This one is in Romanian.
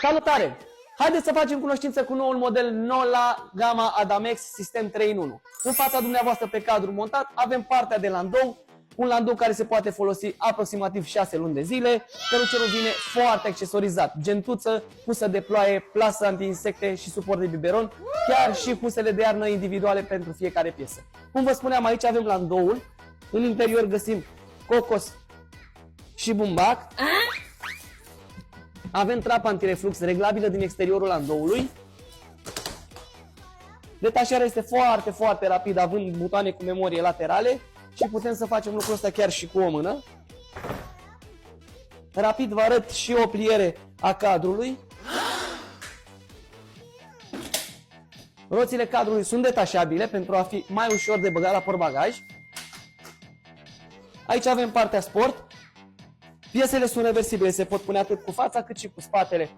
Salutare! Haideți să facem cunoștință cu noul model Nola Gamma Adamex Sistem 3 în 1. În fața dumneavoastră pe cadru montat avem partea de landou, un landou care se poate folosi aproximativ 6 luni de zile. Căruciorul vine foarte accesorizat, gentuță, husă de ploaie, plasă anti-insecte și suport de biberon, chiar și husele de iarnă individuale pentru fiecare piesă. Cum vă spuneam, aici avem landoul, în interior găsim cocos și bumbac. Avem trapa antireflux reglabilă din exteriorul landoului. Detașarea este foarte, foarte rapidă, având butoane cu memorie laterale și putem să facem lucrul ăsta chiar și cu o mână. Rapid vă arăt și o pliere a cadrului. Roțile cadrului sunt detașabile pentru a fi mai ușor de băgat la portbagaj. Aici avem partea sport. Piesele sunt reversibile, se pot pune atât cu fața cât și cu spatele